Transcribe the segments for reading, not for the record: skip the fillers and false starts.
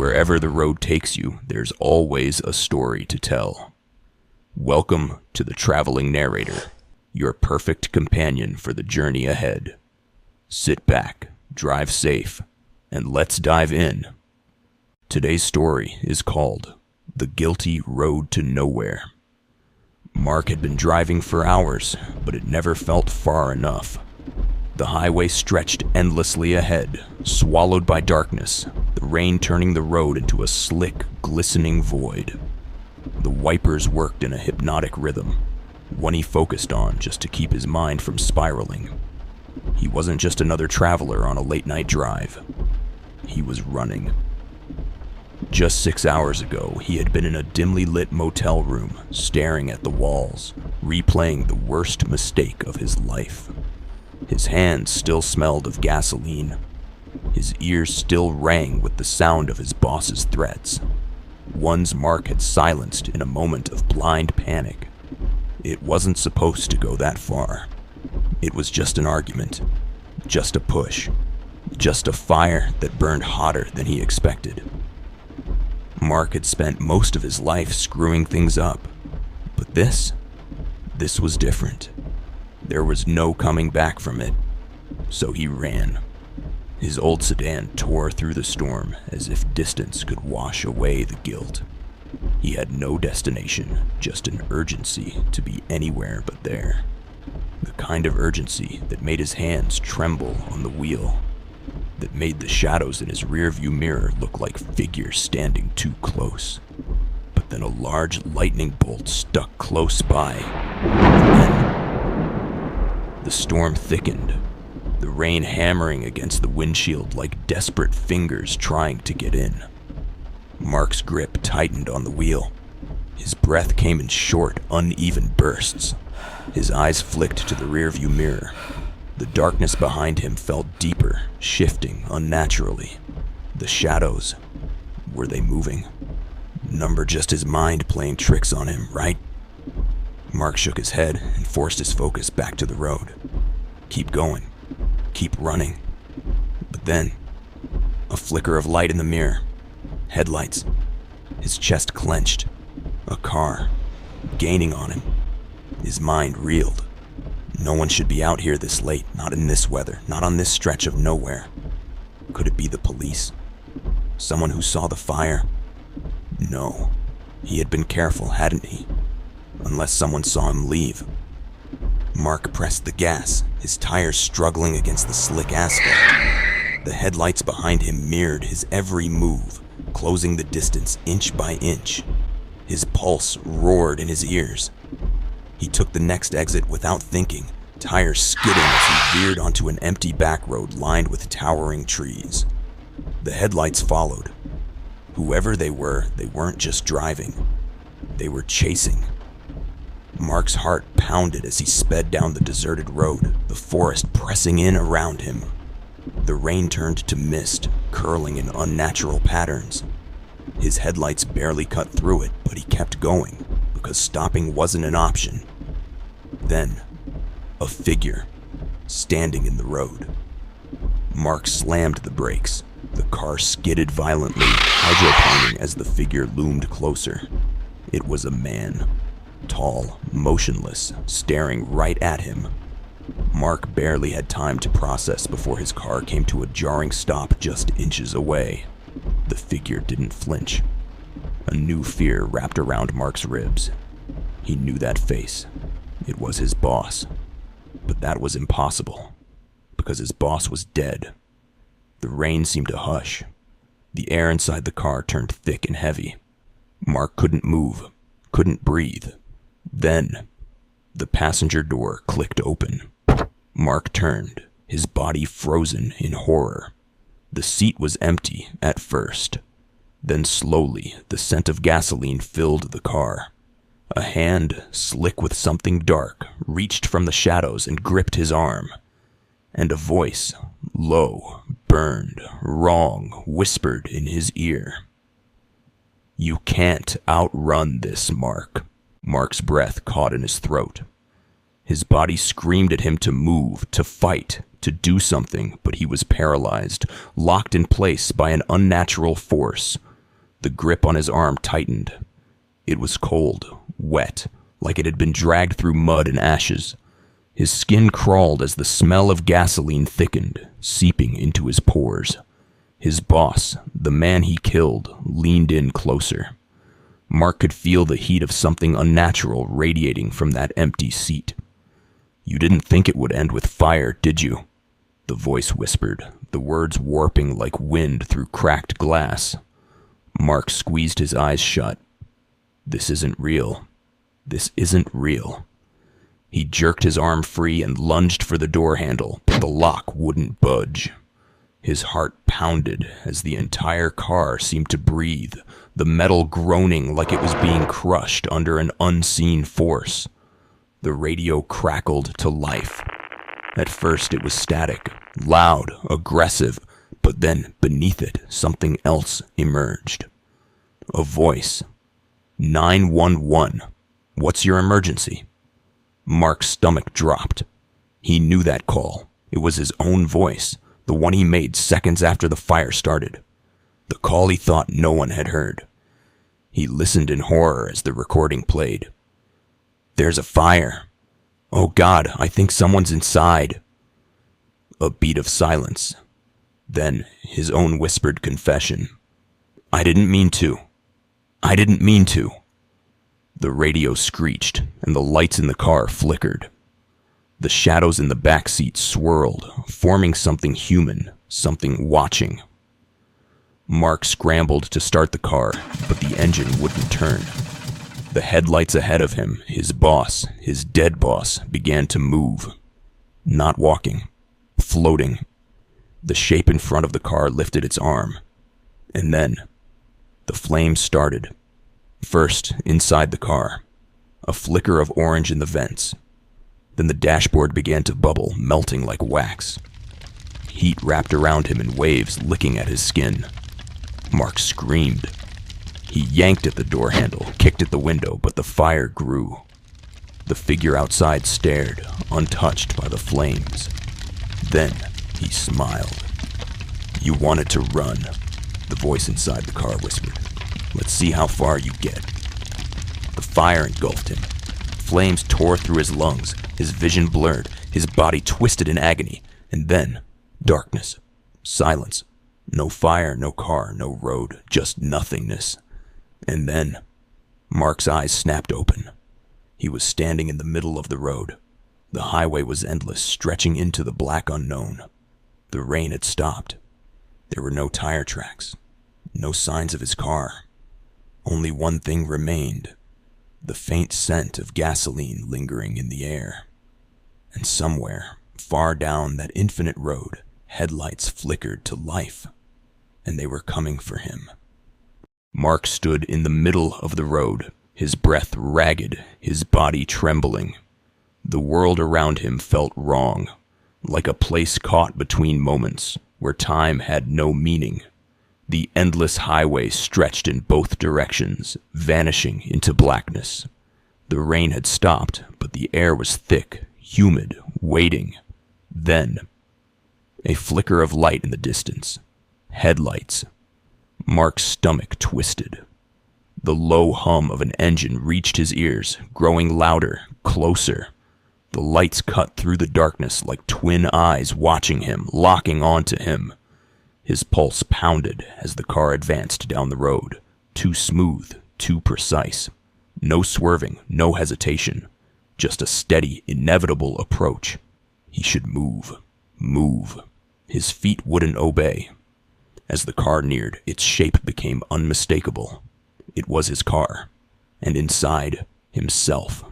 Wherever the road takes you, there's always a story to tell. Welcome to the Travelling Narrator, your perfect companion for the journey ahead. Sit back, drive safe, and let's dive in. Today's story is called The Guilty Road to Nowhere. Mark had been driving for hours, but it never felt far enough. The highway stretched endlessly ahead, swallowed by darkness, the rain turning the road into a slick, glistening void. The wipers worked in a hypnotic rhythm, one he focused on just to keep his mind from spiraling. He wasn't just another traveler on a late-night drive. He was running. Just 6 hours ago, he had been in a dimly lit motel room, staring at the walls, replaying the worst mistake of his life. His hands still smelled of gasoline. His ears still rang with the sound of his boss's threats. Ones Mark had silenced in a moment of blind panic. It wasn't supposed to go that far. It was just an argument, just a push, just a fire that burned hotter than he expected. Mark had spent most of his life screwing things up, but this was different. There was no coming back from it, so he ran. His old sedan tore through the storm as if distance could wash away the guilt. He had no destination, just an urgency to be anywhere but there. The kind of urgency that made his hands tremble on the wheel, that made the shadows in his rearview mirror look like figures standing too close. But then a large lightning bolt stuck close by, and then the storm thickened, the rain hammering against the windshield like desperate fingers trying to get in. Mark's grip tightened on the wheel. His breath came in short, uneven bursts. His eyes flicked to the rearview mirror. The darkness behind him felt deeper, shifting unnaturally. The shadows, were they moving? Number just his mind playing tricks on him, right? Mark shook his head and forced his focus back to the road. Keep going. Keep running. But then, a flicker of light in the mirror. Headlights. His chest clenched. A car, gaining on him. His mind reeled. No one should be out here this late, not in this weather, not on this stretch of nowhere. Could it be the police? Someone who saw the fire? No. He had been careful, hadn't he? Unless someone saw him leave. Mark pressed the gas, his tires struggling against the slick asphalt. The headlights behind him mirrored his every move, closing the distance inch by inch. His pulse roared in his ears. He took the next exit without thinking, tires skidding as he veered onto an empty back road lined with towering trees. The headlights followed. Whoever they weren't just driving. They were chasing. Mark's heart pounded as he sped down the deserted road, the forest pressing in around him. The rain turned to mist, curling in unnatural patterns. His headlights barely cut through it, but he kept going, because stopping wasn't an option. Then, a figure, standing in the road. Mark slammed the brakes. The car skidded violently, hydroplaning as the figure loomed closer. It was a man. Tall, motionless, staring right at him. Mark barely had time to process before his car came to a jarring stop just inches away. The figure didn't flinch. A new fear wrapped around Mark's ribs. He knew that face. It was his boss. But that was impossible, because his boss was dead. The rain seemed to hush. The air inside the car turned thick and heavy. Mark couldn't move, couldn't breathe. Then, the passenger door clicked open. Mark turned, his body frozen in horror. The seat was empty at first. Then slowly, the scent of gasoline filled the car. A hand, slick with something dark, reached from the shadows and gripped his arm. And a voice, low, burned, wrong, whispered in his ear. "You can't outrun this, Mark." Mark's breath caught in his throat. His body screamed at him to move, to fight, to do something, but he was paralyzed, locked in place by an unnatural force, The grip on his arm tightened. It was cold, wet, like it had been dragged through mud and ashes. His skin crawled as the smell of gasoline thickened, seeping into his pores. His boss, the man he killed, leaned in closer. Mark could feel the heat of something unnatural radiating from that empty seat. "You didn't think it would end with fire, did you?" The voice whispered, the words warping like wind through cracked glass. Mark squeezed his eyes shut. This isn't real. This isn't real. He jerked his arm free and lunged for the door handle, but the lock wouldn't budge. His heart pounded as the entire car seemed to breathe, the metal groaning like it was being crushed under an unseen force. The radio crackled to life. At first it was static, loud, aggressive, but then beneath it something else emerged. A voice. 911. What's your emergency? Mark's stomach dropped. He knew that call. It was his own voice, the one he made seconds after the fire started. The call he thought no one had heard. He listened in horror as the recording played. "There's a fire. Oh God, I think someone's inside." A beat of silence. Then his own whispered confession. "I didn't mean to. I didn't mean to." The radio screeched, and the lights in the car flickered. The shadows in the back seat swirled, forming something human, something watching. Mark scrambled to start the car, but the engine wouldn't turn. The headlights ahead of him, his boss, his dead boss, began to move. Not walking, floating. The shape in front of the car lifted its arm. And then, the flames started. First, inside the car. A flicker of orange in the vents. Then the dashboard began to bubble, melting like wax. Heat wrapped around him in waves, licking at his skin. Mark screamed. He yanked at the door handle, kicked at the window, but the fire grew. The figure outside stared, untouched by the flames. Then he smiled. "You wanted to run," the voice inside the car whispered. "Let's see how far you get." The fire engulfed him. Flames tore through his lungs, his vision blurred, his body twisted in agony, and then darkness, silence. No fire, no car, no road, just nothingness. And then Mark's eyes snapped open. He was standing in the middle of the road. The highway was endless, stretching into the black unknown. The rain had stopped. There were no tire tracks, no signs of his car. Only one thing remained, the faint scent of gasoline lingering in the air. And somewhere, far down that infinite road, headlights flickered to life, and they were coming for him. Mark stood in the middle of the road, his breath ragged, his body trembling. The world around him felt wrong, like a place caught between moments, where time had no meaning. The endless highway stretched in both directions, vanishing into blackness. The rain had stopped, but the air was thick, humid, waiting. Then, a flicker of light in the distance. Headlights. Mark's stomach twisted. The low hum of an engine reached his ears, growing louder, closer. The lights cut through the darkness like twin eyes watching him, locking onto him. His pulse pounded as the car advanced down the road, too smooth, too precise. No swerving, no hesitation, just a steady, inevitable approach. He should move, move. His feet wouldn't obey. As the car neared, its shape became unmistakable. It was his car, and inside, himself.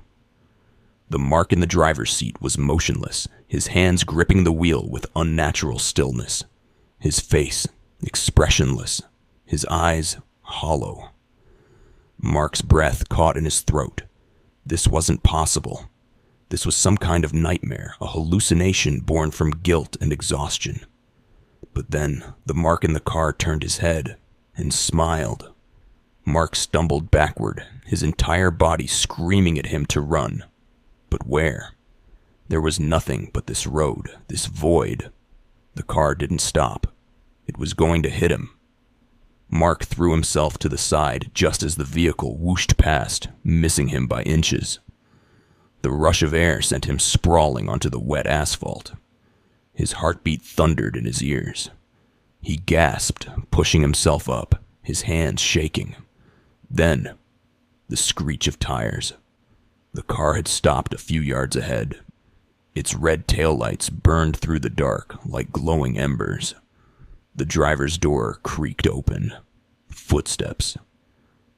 The Mark in the driver's seat was motionless, his hands gripping the wheel with unnatural stillness. His face, expressionless, his eyes hollow. Mark's breath caught in his throat. This wasn't possible. This was some kind of nightmare, a hallucination born from guilt and exhaustion. But then, the Mark in the car turned his head and smiled. Mark stumbled backward, his entire body screaming at him to run. But where? There was nothing but this road, this void. The car didn't stop. It was going to hit him. Mark threw himself to the side just as the vehicle whooshed past, missing him by inches. The rush of air sent him sprawling onto the wet asphalt. His heartbeat thundered in his ears. He gasped, pushing himself up, his hands shaking. Then, the screech of tires. The car had stopped a few yards ahead. Its red taillights burned through the dark like glowing embers. The driver's door creaked open. Footsteps.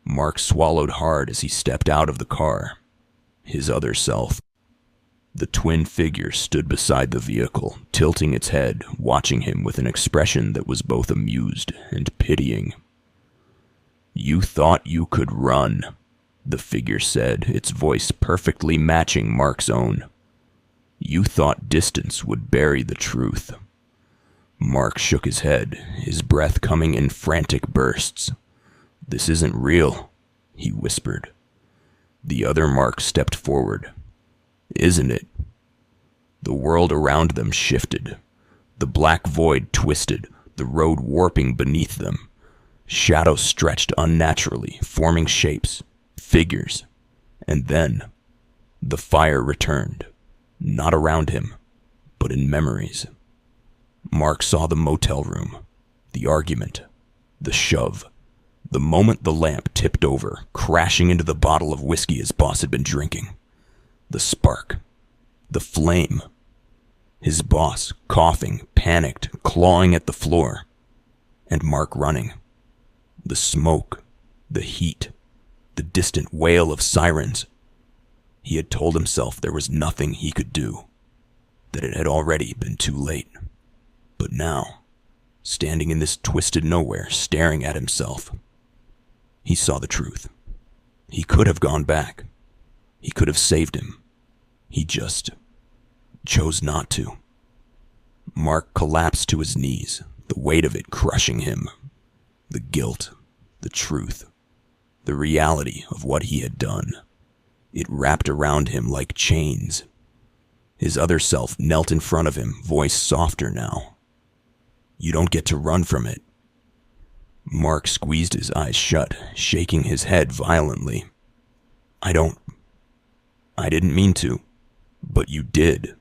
Mark swallowed hard as he stepped out of the car. His other self. The twin figure stood beside the vehicle, tilting its head, watching him with an expression that was both amused and pitying. "You thought you could run," the figure said, its voice perfectly matching Mark's own. "You thought distance would bury the truth." Mark shook his head, his breath coming in frantic bursts. "This isn't real," he whispered. The other Mark stepped forward. "Isn't it?" The world around them shifted. The black void twisted, the road warping beneath them. Shadows stretched unnaturally, forming shapes, figures. And then, the fire returned. Not around him, but in memories. Mark saw the motel room, the argument, the shove. The moment the lamp tipped over, crashing into the bottle of whiskey his boss had been drinking. The spark. The flame. His boss, coughing, panicked, clawing at the floor. And Mark running. The smoke. The heat. The distant wail of sirens. He had told himself there was nothing he could do. That it had already been too late. But now, standing in this twisted nowhere, staring at himself, he saw the truth. He could have gone back. He could have saved him. He just chose not to. Mark collapsed to his knees, the weight of it crushing him. The guilt, the truth, the reality of what he had done. It wrapped around him like chains. His other self knelt in front of him, voice softer now. "You don't get to run from it." Mark squeezed his eyes shut, shaking his head violently. I didn't mean to, but you did."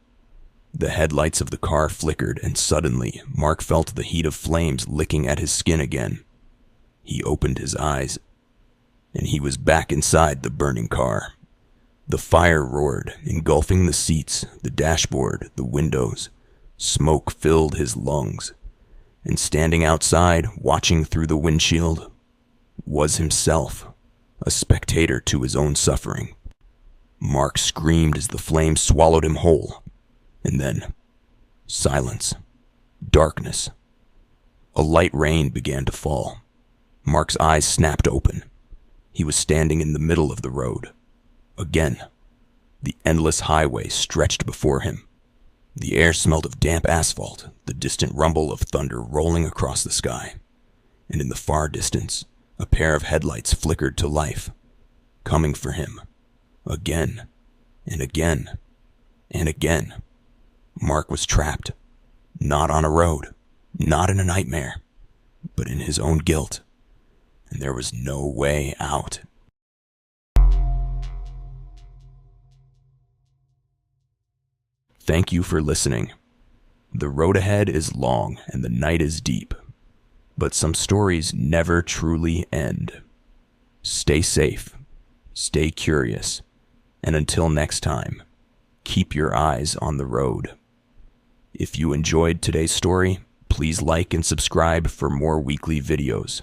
The headlights of the car flickered, and suddenly, Mark felt the heat of flames licking at his skin again. He opened his eyes, and he was back inside the burning car. The fire roared, engulfing the seats, the dashboard, the windows. Smoke filled his lungs. And standing outside, watching through the windshield, was himself, a spectator to his own suffering. Mark screamed as the flames swallowed him whole. And then, silence, darkness. A light rain began to fall. Mark's eyes snapped open. He was standing in the middle of the road. Again, the endless highway stretched before him. The air smelled of damp asphalt, the distant rumble of thunder rolling across the sky. And in the far distance, a pair of headlights flickered to life, coming for him. Again, and again, and again. Mark was trapped, not on a road, not in a nightmare, but in his own guilt. And there was no way out. Thank you for listening. The road ahead is long and the night is deep, but some stories never truly end. Stay safe, stay curious, and until next time, keep your eyes on the road. If you enjoyed today's story, please like and subscribe for more weekly videos.